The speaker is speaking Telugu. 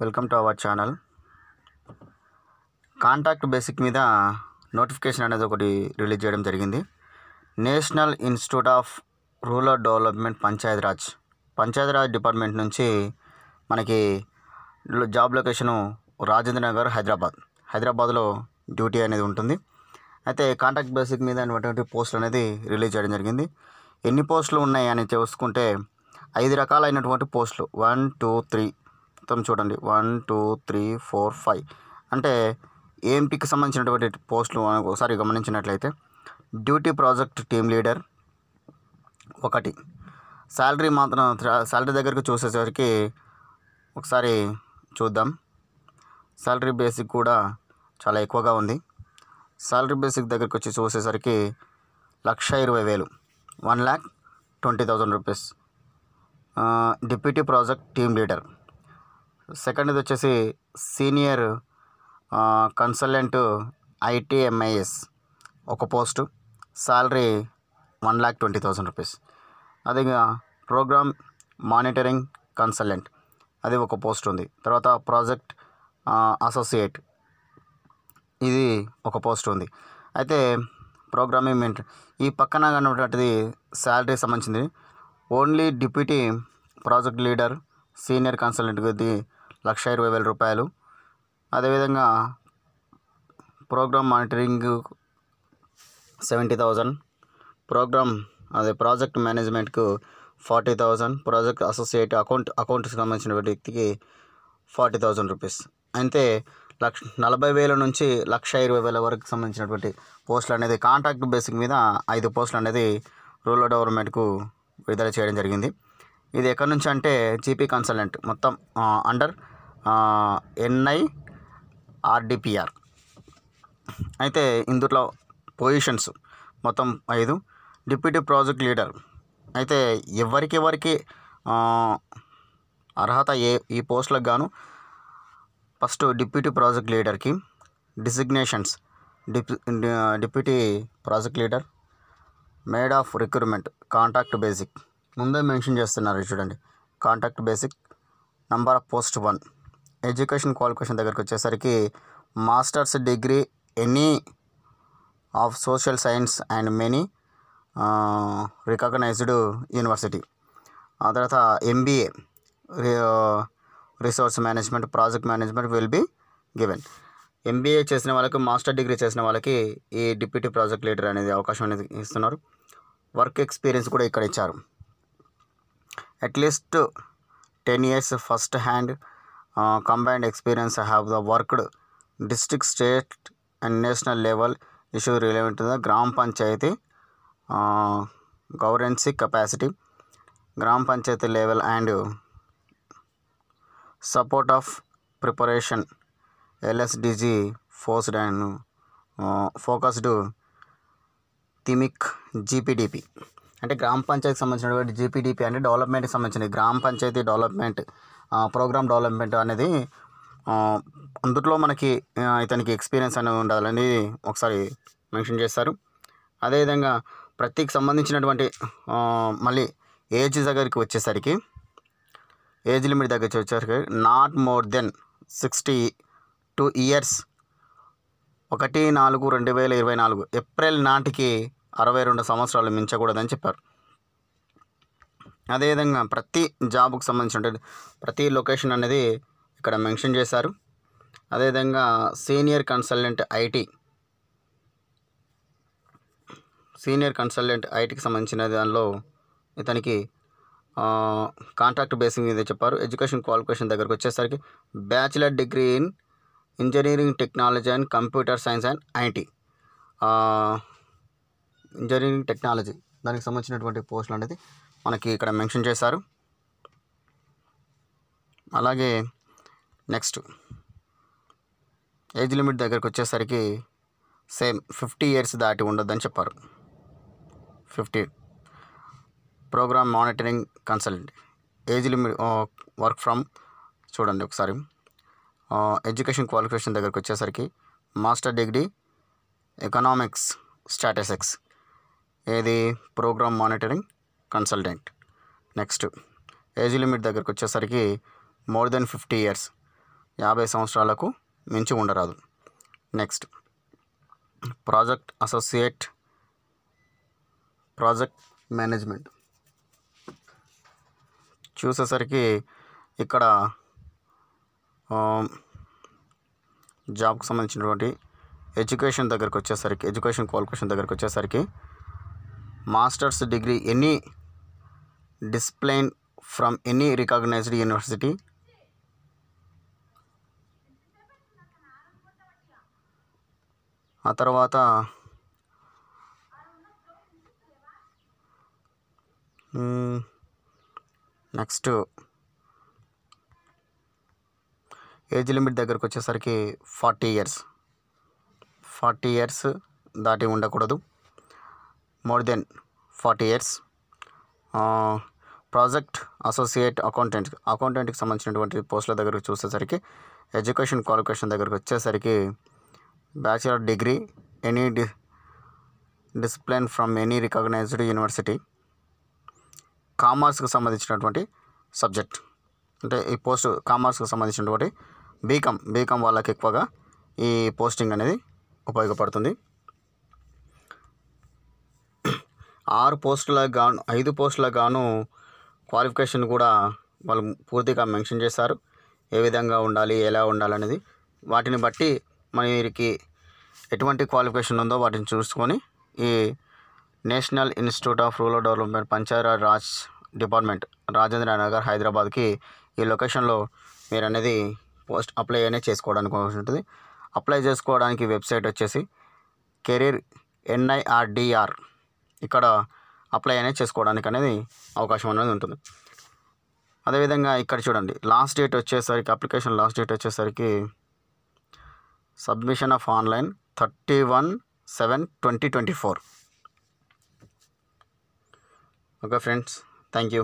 Welcome to our channel. Contract basic మీద నోటిఫికేషన్ అనేది ఒకటి రిలీజ్ చేయడం జరిగింది. National institute of rural development Panchayati Raj department నుంచి మనకి జాబ్ లొకేషను రాజేంద్ర నగర్ హైదరాబాద్లో డ్యూటీ అనేది ఉంటుంది. అయితే కాంట్రాక్ట్ బేసిక్ మీద అటువంటి పోస్టులు అనేది రిలీజ్ చేయడం జరిగింది. ఎన్ని పోస్టులు ఉన్నాయి అని చూసుకుంటే 5 రకాలైనటువంటి పోస్టులు 1 2 3 మొత్తం చూడండి 1 2 3 4 5 అంటే ఏంపికి సంబంధించినటువంటి పోస్టులు ఒకసారి గమనించినట్లయితే డ్యూటీ ప్రాజెక్ట్ టీమ్ లీడర్ ఒకటి. శాలరీ దగ్గరికి చూసేసరికి ఒకసారి చూద్దాం. శాలరీ బేసిక్ కూడా చాలా ఎక్కువగా ఉంది. శాలరీ బేసిక్ దగ్గరికి వచ్చి చూసేసరికి 1,20,000 1,20,000 rupees. Deputy project team leader. సెకండ్ది వచ్చేసి సీనియర్ కన్సల్టెంట్ ITMIS ఒక పోస్టు, శాలరీ 1,20,000 రూపీస్. అదే ప్రోగ్రామ్ మానిటరింగ్ కన్సల్టెంట్ అది ఒక పోస్ట్ ఉంది. తర్వాత ప్రాజెక్ట్ అసోసియేట్ ఇది ఒక పోస్ట్ ఉంది. అయితే ప్రోగ్రామింగ్ ఈ పక్కన ఉన్నటువంటిది శాలరీ సంబంధించింది. Only deputy project leader senior కన్సల్టెంట్కి 1,20,000 రూపాయలు. అదేవిధంగా ప్రోగ్రామ్ మానిటరింగ్ 70,000, ప్రాజెక్ట్ మేనేజ్మెంట్కు 40,000, ప్రాజెక్ట్ అసోసియేట్ అకౌంట్కి సంబంధించిన వ్యక్తికి 40,000 రూపీస్. అయితే 40,000 నుంచి 1,20,000 వరకు సంబంధించినటువంటి పోస్టులు అనేది కాంట్రాక్ట్ బేసిక్ మీద 5 పోస్టులు అనేది రూరల్ డెవలప్మెంట్కు విడుదల చేయడం జరిగింది. ఇది ఎక్కడి నుంచి అంటే GP కన్సల్టెంట్ మొత్తం అండర్ NIRDPR. అయితే ఇందులో పొజిషన్స్ మొత్తం 5. డిప్యూటీ ప్రాజెక్ట్ లీడర్ అయితే ఎవరికి అర్హత ఈ పోస్టులకు గాను ఫస్ట్ డిప్యూటీ ప్రాజెక్ట్ లీడర్కి designations deputy project leader made of recruitment contract basic ముందే మెన్షన్ చేస్తున్నారు చూడండి. Contract basic number of post 1. Education qualification దగ్గరికి వచ్చేసరికి masters degree any of social science and many recognised university. ఆ తర్వాత MBA resource management project management will be given. MBA చేసిన వాళ్ళకి మాస్టర్ డిగ్రీ చేసిన వాళ్ళకి ఈ డిప్యూటీ ప్రాజెక్ట్ లీడర్ అనేది అవకాశం అనేది ఇస్తున్నారు. వర్క్ ఎక్స్పీరియన్స్ కూడా ఇక్కడ ఇచ్చారు. At least 10 years first hand combined experience have the worked district state and national level issue relevant to the gram panchayat governance capacity gram panchayat level and support of preparation LSDG forced and focused thematic GPDP అంటే గ్రామ పంచాయతీకి సంబంధించినటువంటి GPDP అంటే డెవలప్మెంట్కి సంబంధించిన గ్రామ పంచాయతీ డెవలప్మెంట్ ప్రోగ్రామ్ డెవలప్మెంట్ అనేది అందులో మనకి ఇతనికి ఎక్స్పీరియన్స్ అనేది ఉండాలని ఒకసారి మెన్షన్ చేస్తారు. అదేవిధంగా ప్రతికి సంబంధించినటువంటి మళ్ళీ ఏజ్ దగ్గరికి వచ్చేసరికి ఏజ్ లిమిట్ దగ్గరికి వచ్చేసరికి not more than 62 years 1/4/2024 April నాటికి 62 సంవత్సరాలు మించకూడదని చెప్పారు. అదేవిధంగా ప్రతి జాబ్కు సంబంధించిన ప్రతి లొకేషన్ అనేది ఇక్కడ మెన్షన్ చేశారు. అదేవిధంగా సీనియర్ కన్సల్టెంట్ ఐటీకి సంబంధించిన దానిలో ఇతనికి కాంట్రాక్ట్ బేసింగ్ మీద చెప్పారు. ఎడ్యుకేషన్ క్వాలిఫికేషన్ దగ్గరకు వచ్చేసరికి bachelor degree in engineering technology and computer science and IT engineering technology దానికి సంబంధించినటువంటి పోస్టులు అనేది మనకి ఇక్కడ మెన్షన్ చేశారు. అలాగే నెక్స్ట్ ఏజ్ లిమిట్ దగ్గరకు వచ్చేసరికి సేమ్ 50 years దాటి ఉండొద్దని చెప్పారు. 50. Program monitoring consultant age limit work from చూడండి ఒకసారి. ఎడ్యుకేషన్ క్వాలిఫికేషన్ దగ్గరకు వచ్చేసరికి మాస్టర్ డిగ్రీ ఎకనామిక్స్ స్టాటిస్టిక్స్ ఏది program monitoring consultant. Next age limit దగ్గరకు వచ్చేసరికి మోర్ దెన్ 50 years 50 సంవత్సరాలకు మించి ఉండరాదు. Next project associate, project management చూసేసరికి ఇక్కడ జాబ్కి సంబంధించినటువంటి ఎడ్యుకేషన్ క్వాలిఫికేషన్ దగ్గరికి వచ్చేసరికి masters degree any discipline from any recognised university, ఆ తర్వాత నెక్స్ట్ ఏజ్ లిమిట్ దగ్గరకు వచ్చేసరికి 40 ఇయర్స్ దాటి ఉండకూడదు, more than 40 years. Project associate అకౌంటెంట్కి సంబంధించినటువంటి పోస్టుల దగ్గరకు చూసేసరికి ఎడ్యుకేషన్ క్వాలిఫికేషన్ దగ్గరకు వచ్చేసరికి bachelor degree any discipline from any recognised university. కామర్స్కి సంబంధించినటువంటి సబ్జెక్ట్ అంటే ఈ పోస్ట్ కామర్స్కి సంబంధించినటువంటి బీకామ్ వాళ్ళకి ఎక్కువగా ఈ పోస్టింగ్ అనేది ఉపయోగపడుతుంది. 5 పోస్టులకు గాను క్వాలిఫికేషన్ కూడా వాళ్ళు పూర్తిగా మెన్షన్ చేశారు. ఏ విధంగా ఉండాలి, ఎలా ఉండాలనేది వాటిని బట్టి మనకి ఎటువంటి క్వాలిఫికేషన్ ఉందో వాటిని చూసుకొని ఈ national institute of rural development Panchayat Raj department Rajendra Nagar హైదరాబాద్కి ఈ లొకేషన్లో మీరు అనేది పోస్ట్ అప్లై అనేది చేసుకోవడానికి ఉంటుంది. అప్లై చేసుకోవడానికి వెబ్సైట్ వచ్చేసి కెరీర్ NIRDR, ఇక్కడ అప్లై అనేది చేసుకోవడానికి అనేది అవకాశం అనేది ఉంటుంది. అదేవిధంగా ఇక్కడ చూడండి అప్లికేషన్ లాస్ట్ డేట్ వచ్చేసరికి submission of online 31/7/2024. Okay friends, thank you.